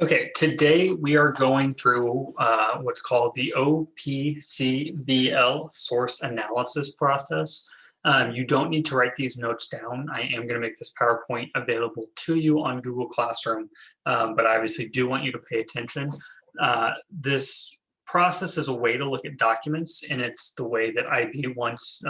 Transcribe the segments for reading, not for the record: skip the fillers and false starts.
Okay, today we are going through what's called the OPCVL source analysis process. You don't need to write these notes down. I am going to make this PowerPoint available to you on Google Classroom, but I obviously do want you to pay attention. This process is a way to look at documents, and it's the way that IB wants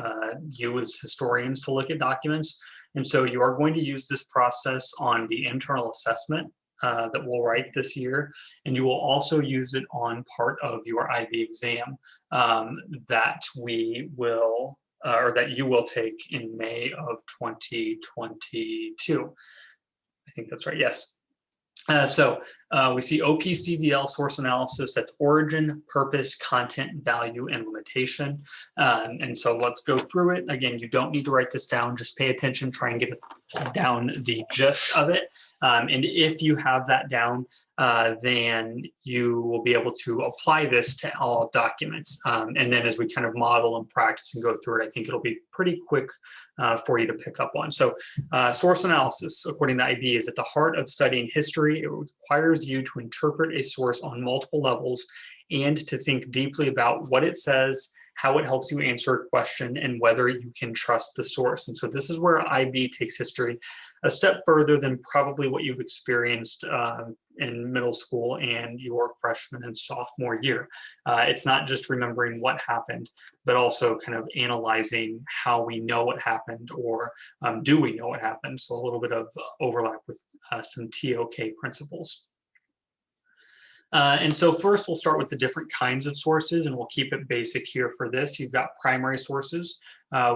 you as historians to look at documents. And so you are going to use this process on the internal assessment that we'll write this year, and you will also use it on part of your IB exam that we will or that you will take in May of 2022. I think that's right. Yes. So we see OPCVL source analysis, that's origin, purpose, content, value, and limitation. And so let's go through it. Again, you don't need to write this down, just pay attention, try and get down the gist of it. And if you have that down, then you will be able to apply this to all documents. And then as we kind of model and practice and go through it, I think it'll be pretty quick for you to pick up on. So source analysis, according to IB, is at the heart of studying history. It requires you to interpret a source on multiple levels and to think deeply about what it says, how it helps you answer a question, and whether you can trust the source. And so this is where IB takes history a step further than probably what you've experienced in middle school and your freshman and sophomore year. It's not just remembering what happened, but also kind of analyzing how we know what happened, or do we know what happened? So a little bit of overlap with some TOK principles. And so first we'll start with the different kinds of sources, and we'll keep it basic here for this. You've got primary sources,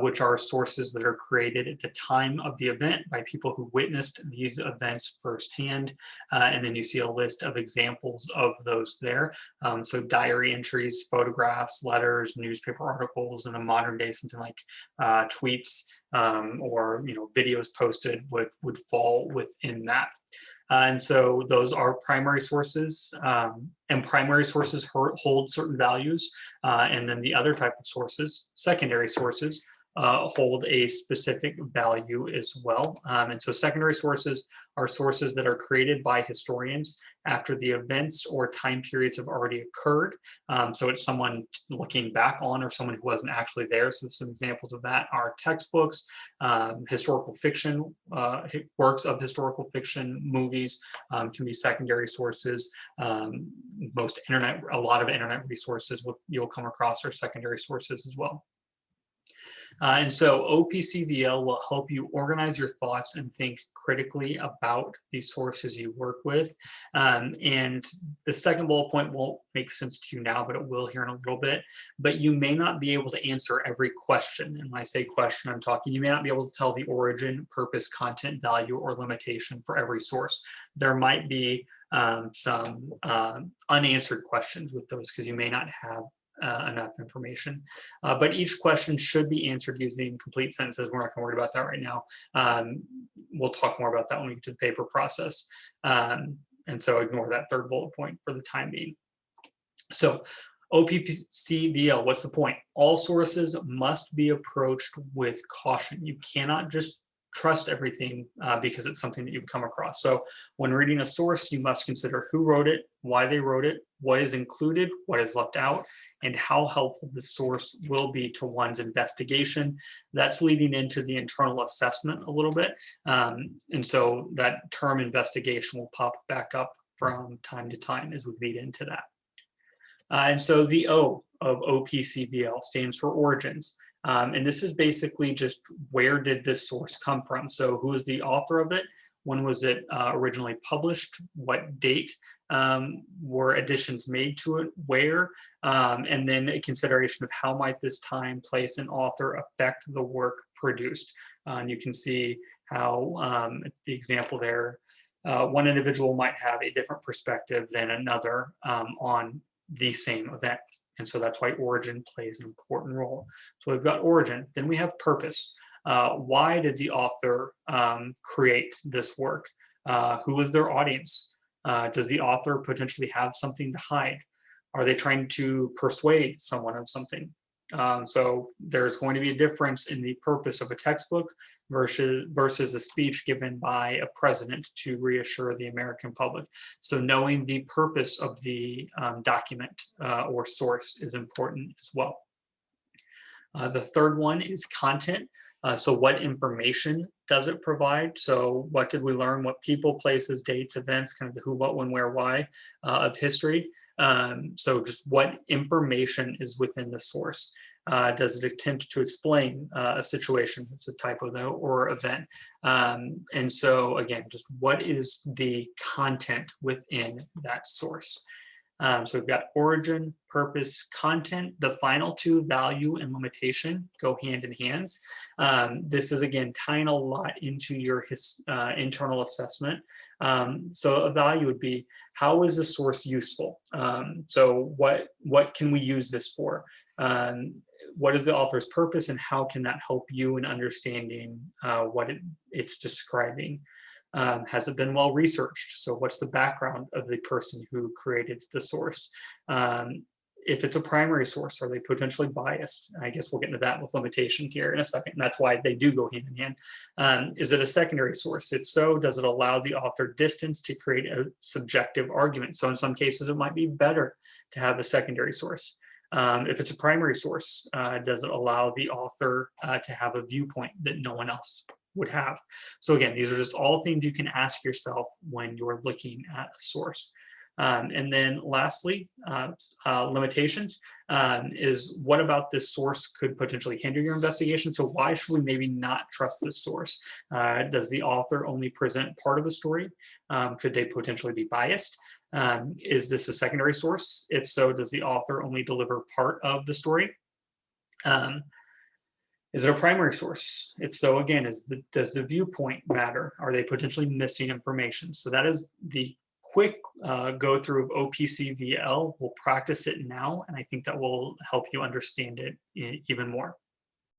which are sources that are created at the time of the event by people who witnessed these events firsthand. And then you see a list of examples of those there. So diary entries, photographs, letters, newspaper articles, and in modern day something like tweets or videos posted would fall within that. And so those are primary sources, and primary sources hold certain values. And then the other type of sources, secondary sources, hold a specific value as well. And so secondary sources are sources that are created by historians after the events or time periods have already occurred. So it's someone looking back on, or someone who wasn't actually there. So some examples of that are textbooks, historical fiction, works of historical fiction, movies can be secondary sources. A lot of internet resources you'll come across are secondary sources as well. And so OPCVL will help you organize your thoughts and think critically about the sources you work with. And the second bullet point won't make sense to you now, but it will here in a little bit. But you may not be able to answer every question. And when I say question, I'm talking, you may not be able to tell the origin, purpose, content, value, or limitation for every source. There might be some unanswered questions with those because you may not have enough information. But each question should be answered using complete sentences. We're not going to worry about that right now. We'll talk more about that when we get to the paper process. And so ignore that third bullet point for the time being. So OPCVL, what's the point? All sources must be approached with caution. You cannot just trust everything because it's something that you've come across. So when reading a source, you must consider who wrote it, why they wrote it, what is included, what is left out, and how helpful the source will be to one's investigation. That's leading into the internal assessment a little bit. And so that term investigation will pop back up from time to time as we lead into that. And so the O of OPCVL stands for origins. And this is basically just where did this source come from? So who is the author of it? When was it originally published? What date were additions made to it? Where? And then a consideration of how might this time, place, and author affect the work produced. And you can see how the example there, one individual might have a different perspective than another on the same event. And so that's why origin plays an important role. So we've got origin, then we have purpose. Why did the author create this work? Who is their audience? Does the author potentially have something to hide? Are they trying to persuade someone of something? So there's going to be a difference in the purpose of a textbook versus a speech given by a president to reassure the American public. So knowing the purpose of the document or source is important as well. The third one is content. So what information does it provide? So what did we learn? What people, places, dates, events, kind of the who, what, when, where, why of history. So just what information is within the source. Does it attempt to explain a situation, it's a typo though, or event? And so again, just what is the content within that source? So we've got origin, purpose, content. The final two, value and limitation, go hand in hand. This is, again, tying a lot into your internal assessment. So a value would be, how is the source useful? So what can we use this for? What is the author's purpose, and how can that help you in understanding what it's describing? Has it been well researched? So what's the background of the person who created the source? If it's a primary source, are they potentially biased? I guess we'll get into that with limitation here in a second, and that's why they do go hand in hand. Is it a secondary source? If so, does it allow the author distance to create a subjective argument? So in some cases, it might be better to have a secondary source. If it's a primary source, does it allow the author to have a viewpoint that no one else would have? So again, these are just all things you can ask yourself when you're looking at a source. And then lastly, limitations is, what about this source could potentially hinder your investigation? So why should we maybe not trust this source? Does the author only present part of the story? Could they potentially be biased? Is this a secondary source? If so, does the author only deliver part of the story? Is it a primary source? If so, again, does the viewpoint matter? Are they potentially missing information? So that is the quick go through of OPCVL. We'll practice it now, and I think that will help you understand it even more.